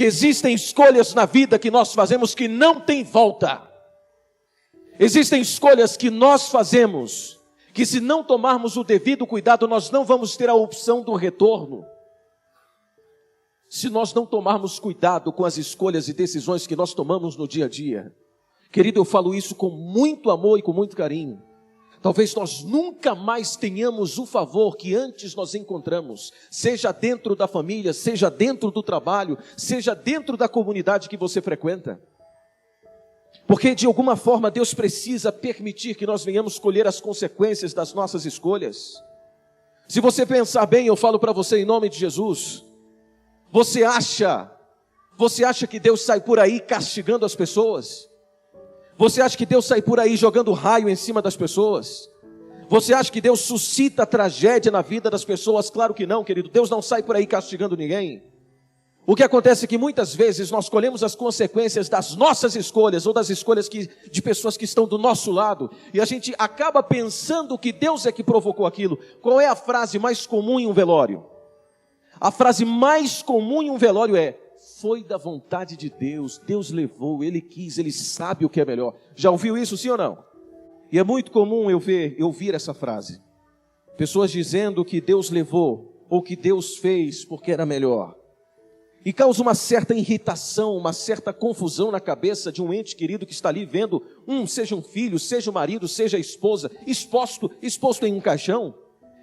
que existem escolhas na vida que nós fazemos que não tem volta. Existem escolhas que nós fazemos que, se não tomarmos o devido cuidado, nós não vamos ter a opção do retorno. Se nós não tomarmos cuidado com as escolhas e decisões que nós tomamos no dia a dia. Querido, eu falo isso com muito amor e com muito carinho. Talvez nós nunca mais tenhamos o favor que antes nós encontramos, seja dentro da família, seja dentro do trabalho, seja dentro da comunidade que você frequenta. Porque de alguma forma Deus precisa permitir que nós venhamos colher as consequências das nossas escolhas. Se você pensar bem, eu falo para você em nome de Jesus, você acha que Deus sai por aí castigando as pessoas? Você acha que Deus sai por aí jogando raio em cima das pessoas? Você acha que Deus suscita tragédia na vida das pessoas? Claro que não, querido. Deus não sai por aí castigando ninguém. O que acontece é que muitas vezes nós colhemos as consequências das nossas escolhas ou das escolhas de pessoas que estão do nosso lado, e a gente acaba pensando que Deus é que provocou aquilo. Qual é a frase mais comum em um velório? A frase mais comum em um velório é: foi da vontade de Deus, Deus levou, Ele quis, Ele sabe o que é melhor. Já ouviu isso, sim ou não? E é muito comum eu ouvir essa frase. Pessoas dizendo que Deus levou, ou que Deus fez porque era melhor. E causa uma certa irritação, uma certa confusão na cabeça de um ente querido que está ali vendo, seja um filho, seja o marido, seja a esposa, exposto em um caixão.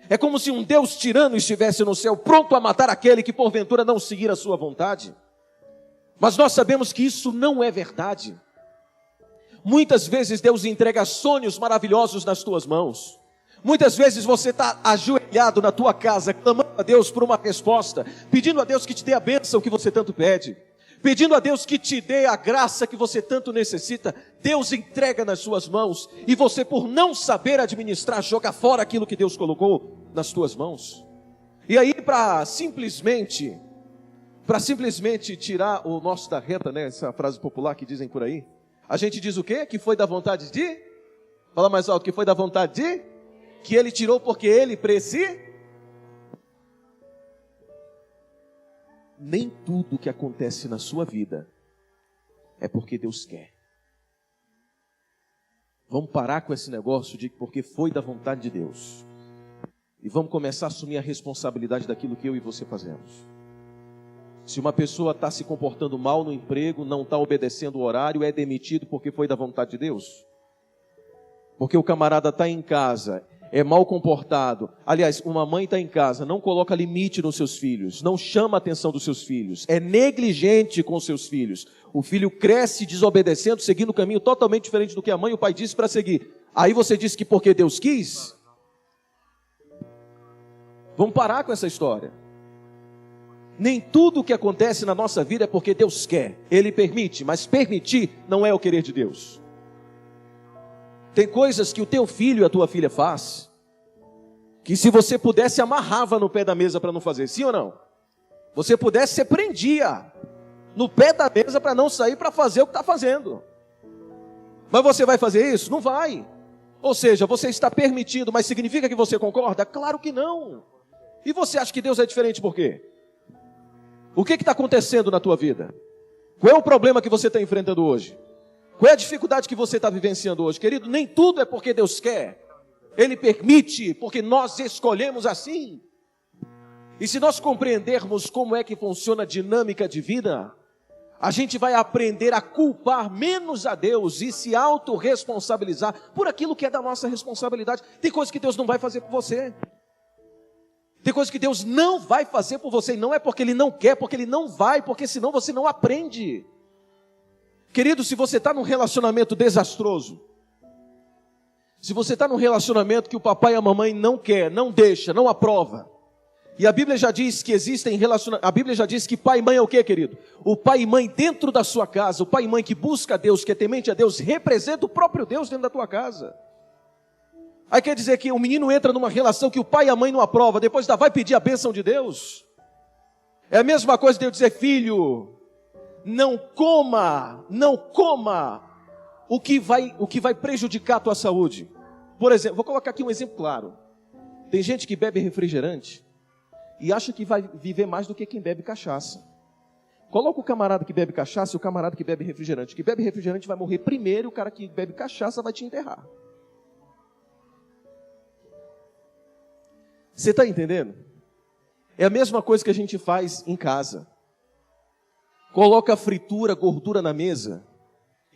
É como se um Deus tirano estivesse no céu, pronto a matar aquele que porventura não seguir a sua vontade. Mas nós sabemos que isso não é verdade. Muitas vezes Deus entrega sonhos maravilhosos nas tuas mãos. Muitas vezes você está ajoelhado na tua casa, clamando a Deus por uma resposta, pedindo a Deus que te dê a bênção que você tanto pede, pedindo a Deus que te dê a graça que você tanto necessita. Deus entrega nas suas mãos, e você, por não saber administrar, joga fora aquilo que Deus colocou nas tuas mãos. E aí, para simplesmente tirar o nosso da reta, né? Essa frase popular que dizem por aí, a gente diz o quê? Que foi da vontade de? Fala mais alto, que foi da vontade de? Que Ele tirou porque Ele precisa. Nem tudo que acontece na sua vida é porque Deus quer. Vamos parar com esse negócio de porque foi da vontade de Deus. E vamos começar a assumir a responsabilidade daquilo que eu e você fazemos. Se uma pessoa está se comportando mal no emprego, não está obedecendo o horário, é demitido porque foi da vontade de Deus. Porque o camarada está em casa, é mal comportado. Aliás, uma mãe está em casa, não coloca limite nos seus filhos, não chama a atenção dos seus filhos, é negligente com seus filhos. O filho cresce desobedecendo, seguindo um caminho totalmente diferente do que a mãe e o pai disse para seguir. Aí você diz que porque Deus quis? Vamos parar com essa história. Nem tudo o que acontece na nossa vida é porque Deus quer. Ele permite, mas permitir não é o querer de Deus. Tem coisas que o teu filho e a tua filha faz, que se você pudesse amarrava no pé da mesa para não fazer, sim ou não? Você pudesse, você prendia no pé da mesa para não sair para fazer o que está fazendo. Mas você vai fazer isso? Não vai. Ou seja, você está permitindo, mas significa que você concorda? Claro que não. E você acha que Deus é diferente por quê? O que está acontecendo na tua vida? Qual é o problema que você está enfrentando hoje? Qual é a dificuldade que você está vivenciando hoje? Querido, nem tudo é porque Deus quer. Ele permite, porque nós escolhemos assim. E se nós compreendermos como é que funciona a dinâmica de vida, a gente vai aprender a culpar menos a Deus e se autorresponsabilizar por aquilo que é da nossa responsabilidade. Tem coisas que Deus não vai fazer por você. Tem coisas que Deus não vai fazer por você. E não é porque Ele não quer, porque Ele não vai, porque senão você não aprende. Querido, se você está num relacionamento desastroso, se você está num relacionamento que o papai e a mamãe não quer, não deixa, não aprova, e a Bíblia já diz que existem relacionamentos, a Bíblia já diz que pai e mãe é o que, querido? O pai e mãe dentro da sua casa, o pai e mãe que busca a Deus, que é temente a Deus, representa o próprio Deus dentro da tua casa. Aí quer dizer que o menino entra numa relação que o pai e a mãe não aprovam, depois ainda vai pedir a bênção de Deus. É a mesma coisa de eu dizer, filho, não coma o que vai prejudicar a tua saúde. Por exemplo, vou colocar aqui um exemplo claro. Tem gente que bebe refrigerante e acha que vai viver mais do que quem bebe cachaça. Coloca o camarada que bebe cachaça e o camarada que bebe refrigerante. O que bebe refrigerante vai morrer primeiro, o cara que bebe cachaça vai te enterrar. Você está entendendo? É a mesma coisa que a gente faz em casa. Coloca fritura, gordura na mesa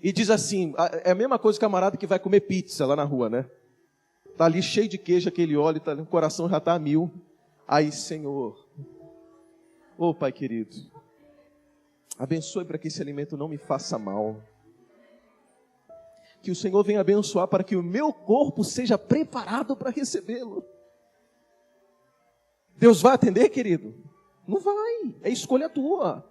e diz assim, é a mesma coisa que o camarada que vai comer pizza lá na rua, né? Está ali cheio de queijo, aquele óleo, o coração já está a 1000. Aí, Senhor, Pai querido, abençoe para que esse alimento não me faça mal. Que o Senhor venha abençoar para que o meu corpo seja preparado para recebê-lo. Deus vai atender, querido? Não vai, é escolha tua.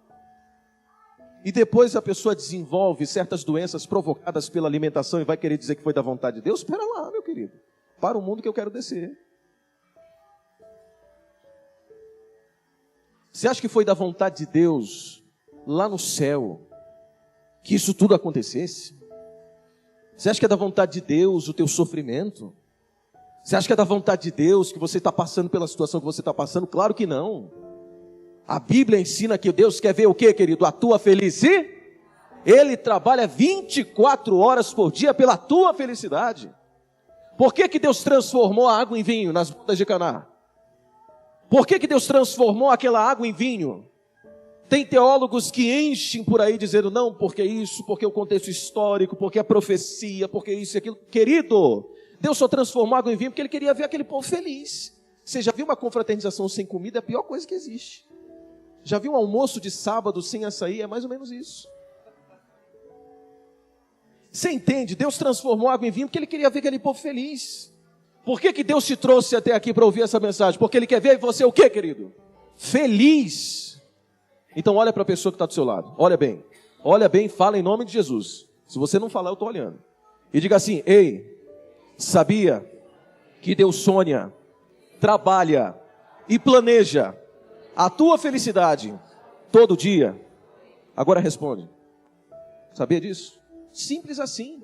E depois a pessoa desenvolve certas doenças provocadas pela alimentação e vai querer dizer que foi da vontade de Deus? Espera lá, meu querido. Para o mundo que eu quero descer. Você acha que foi da vontade de Deus, lá no céu, que isso tudo acontecesse? Você acha que é da vontade de Deus o teu sofrimento? Você acha que é da vontade de Deus que você está passando pela situação que você está passando? Claro que não. A Bíblia ensina que Deus quer ver o quê, querido? A tua felicidade. Ele trabalha 24 horas por dia pela tua felicidade. Por que Deus transformou a água em vinho nas bodas de Caná? Por que Deus transformou aquela água em vinho? Tem teólogos que enchem por aí dizendo, não, porque isso, porque o contexto histórico, porque a profecia, porque isso e aquilo. Querido, Deus só transformou a água em vinho porque Ele queria ver aquele povo feliz. Você já viu uma confraternização sem comida? É a pior coisa que existe. Já viu um almoço de sábado sem açaí? É mais ou menos isso. Você entende? Deus transformou a água em vinho porque Ele queria ver aquele povo feliz. Por que Deus te trouxe até aqui para ouvir essa mensagem? Porque Ele quer ver você o quê, querido? Feliz. Então olha para a pessoa que está do seu lado. Olha bem, fala em nome de Jesus. Se você não falar, eu estou olhando. E diga assim, ei, sabia que Deus sonha, trabalha e planeja a tua felicidade todo dia? Agora responde. Sabia disso? Simples assim.